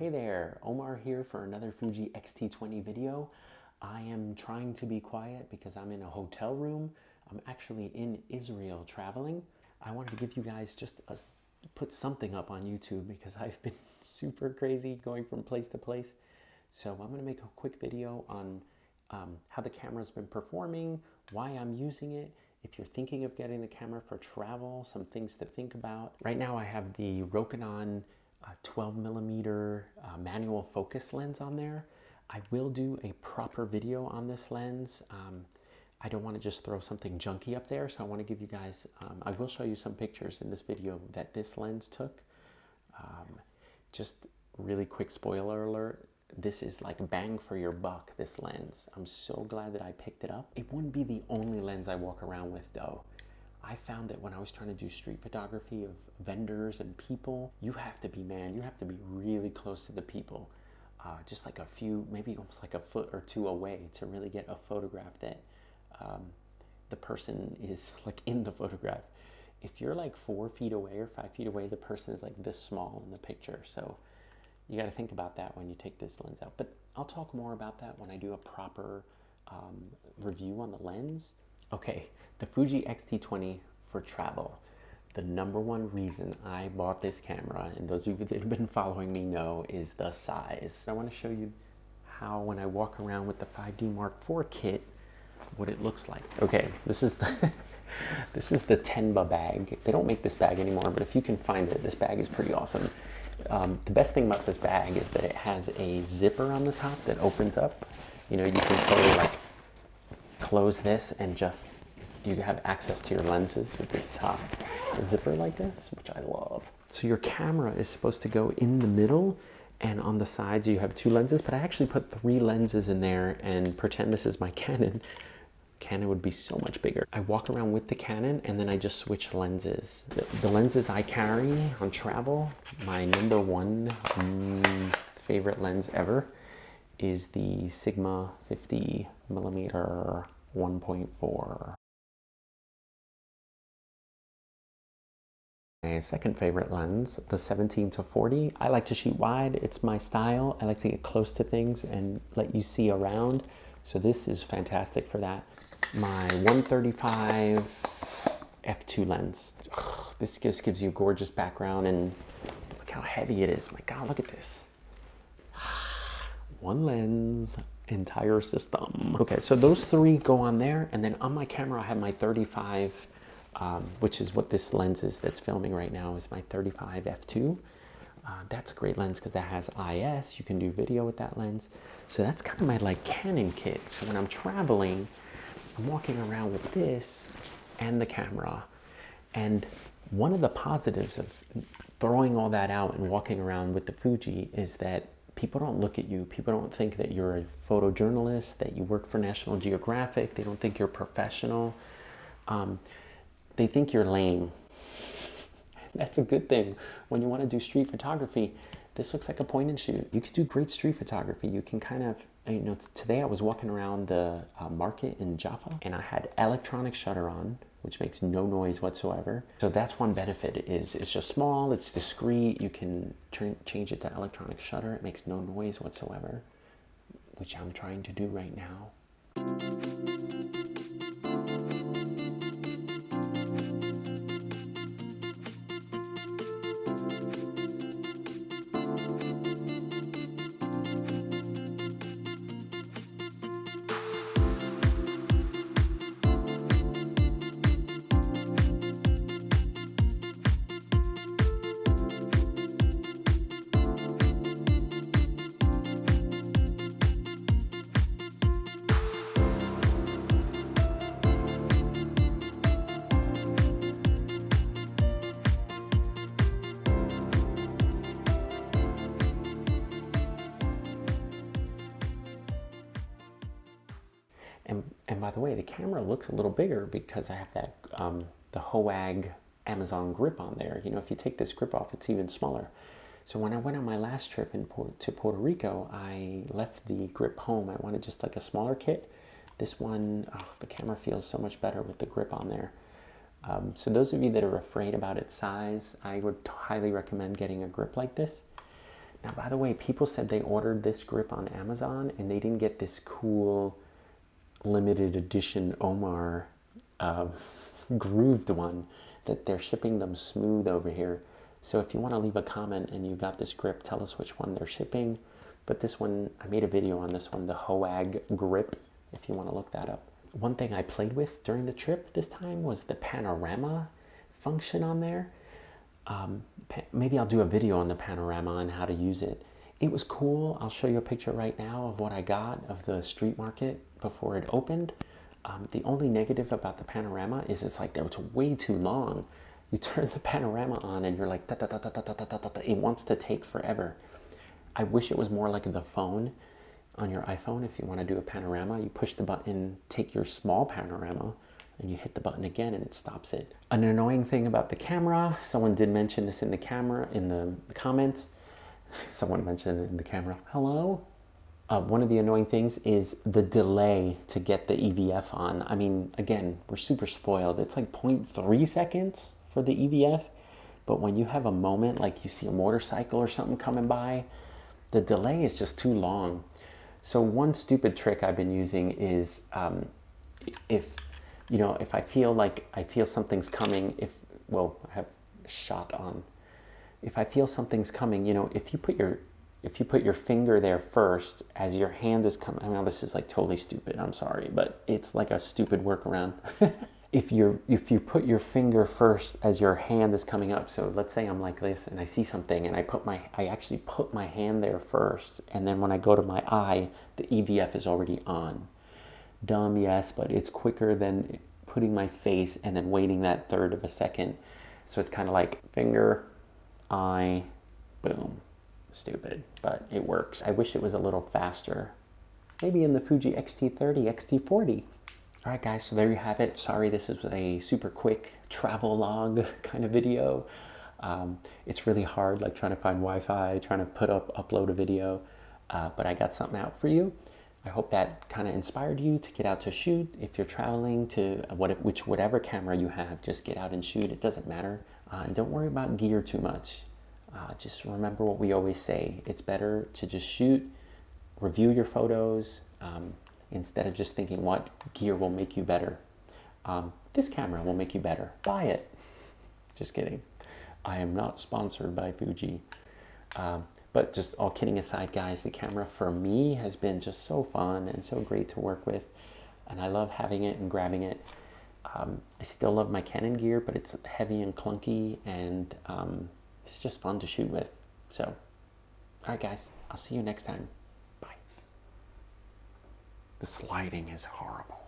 Hey there, Omar here for another Fuji X-T20 video. I am trying to be quiet because I'm in a hotel room. I'm actually in Israel traveling. I wanted to give you guys put something up on YouTube because I've been super crazy going from place to place. So I'm going to make a quick video on how the camera's been performing, why I'm using it, if you're thinking of getting the camera for travel, some things to think about. Right now I have the Canon 12mm manual focus lens on there. I will do a proper video on this lens. I don't want to just throw something junky up there, so I want to give you guys, I will show you some pictures in this video that this lens took. Just really quick spoiler alert, this is like bang for your buck, this lens. I'm so glad that I picked it up. It wouldn't be the only lens I walk around with though. I found that when I was trying to do street photography of vendors and people, you have to be really close to the people. Just like a few, maybe almost like a foot or two away to really get a photograph that the person is like in the photograph. If you're like 4 feet away or 5 feet away, the person is like this small in the picture. So you got to think about that when you take this lens out. But I'll talk more about that when I do a proper review on the lens. Okay, the Fuji X-T20 for travel. The #1 reason I bought this camera, and those of you that have been following me know, is the size. I want to show you how when I walk around with the 5D Mark IV kit, what it looks like. Okay, this is the this is the Tenba bag. They don't make this bag anymore, but if you can find it, this bag is pretty awesome. The best thing about this bag is that it has a zipper on the top that opens up. You know, you can totally like close this and just, you have access to your lenses with this top zipper like this, which I love. So your camera is supposed to go in the middle, and on the sides you have 2 lenses, but I actually put 3 lenses in there and pretend this is my Canon. Canon would be so much bigger. I walk around with the Canon and then I just switch lenses. The lenses I carry on travel, my #1 favorite lens ever is the Sigma 50mm 1.4. My second favorite lens, the 17-40. I like to shoot wide. It's my style. I like to get close to things and let you see around. So this is fantastic for that. My 135 f2 lens. This just gives you a gorgeous background, and look how heavy it is. My God, look at this. 1 lens, entire system. Okay, so those 3 go on there, and then on my camera I have my 35, which is what this lens is that's filming right now, is my 35 f2. That's a great lens because that has IS. You can do video with that lens. So that's kind of my like Canon kit. So when I'm traveling, I'm walking around with this and the camera. And one of the positives of throwing all that out and walking around with the Fuji is that people don't look at you. People don't think that you're a photojournalist, that you work for National Geographic. They don't think you're professional. They think you're lame. That's a good thing. When you want to do street photography, this looks like a point and shoot. You can do great street photography. You can kind of, you know, today I was walking around the market in Jaffa and I had electronic shutter on, which makes no noise whatsoever. So that's one benefit, is it's just small, it's discreet. You can change it to electronic shutter. It makes no noise whatsoever, which I'm trying to do right now. And by the way, the camera looks a little bigger because I have that the Hoag Amazon grip on there. You know, if you take this grip off, it's even smaller. So when I went on my last trip to Puerto Rico, I left the grip home. I wanted just like a smaller kit. This one, the camera feels so much better with the grip on there. So those of you that are afraid about its size, I would highly recommend getting a grip like this. Now, by the way, people said they ordered this grip on Amazon and they didn't get this cool limited edition Omar grooved one, that they're shipping them smooth over here. So if you want to leave a comment and you got this grip, tell us which one they're shipping. But this one, I made a video on this one, the Hoag grip, if you want to look that up. One thing I played with during the trip this time was the Panorama function on there. Maybe I'll do a video on the Panorama and how to use it. It was cool. I'll show you a picture right now of what I got of the street market before it opened. The only negative about the Panorama is it's like it's way too long. You turn the Panorama on and you're like, da, da, da, da, da, da, da, da, da. It wants to take forever. I wish it was more like the phone on your iPhone. If you want to do a panorama, you push the button, take your small panorama, and you hit the button again and it stops it. An annoying thing about the camera, someone did mention this in the comments. Someone mentioned it in the camera. Hello? One of the annoying things is the delay to get the EVF on. I mean, again, we're super spoiled. It's like 0.3 seconds for the EVF, but when you have a moment, like you see a motorcycle or something coming by, the delay is just too long. So one stupid trick I've been using is if I feel something's coming, I have shot on. If I feel something's coming, if you put your finger there first as your hand is coming, I know this is like totally stupid, I'm sorry, but it's like a stupid workaround. If you put your finger first as your hand is coming up, so let's say I'm like this and I see something and I actually put my hand there first, and then when I go to my eye, the EVF is already on. Dumb, yes, but it's quicker than putting my face and then waiting that third of a second. So it's kind of like finger, eye, boom. Stupid, but it works. I wish it was a little faster. Maybe in the Fuji X-T30, X-T40. All right, guys, so there you have it. Sorry, this is a super quick travel log kind of video. It's really hard, like trying to find Wi-Fi, trying to upload a video, but I got something out for you. I hope that kind of inspired you to get out to shoot. If you're traveling to whatever camera you have, just get out and shoot. It doesn't matter. And don't worry about gear too much. Just remember what we always say. It's better to just shoot, review your photos, instead of just thinking what gear will make you better. This camera will make you better. Buy it. Just kidding. I am not sponsored by Fuji. But just all kidding aside, guys, the camera for me has been just so fun and so great to work with. And I love having it and grabbing it. I still love my Canon gear, but it's heavy and clunky, and it's just fun to shoot with. So, all right, guys, I'll see you next time. Bye. This lighting is horrible.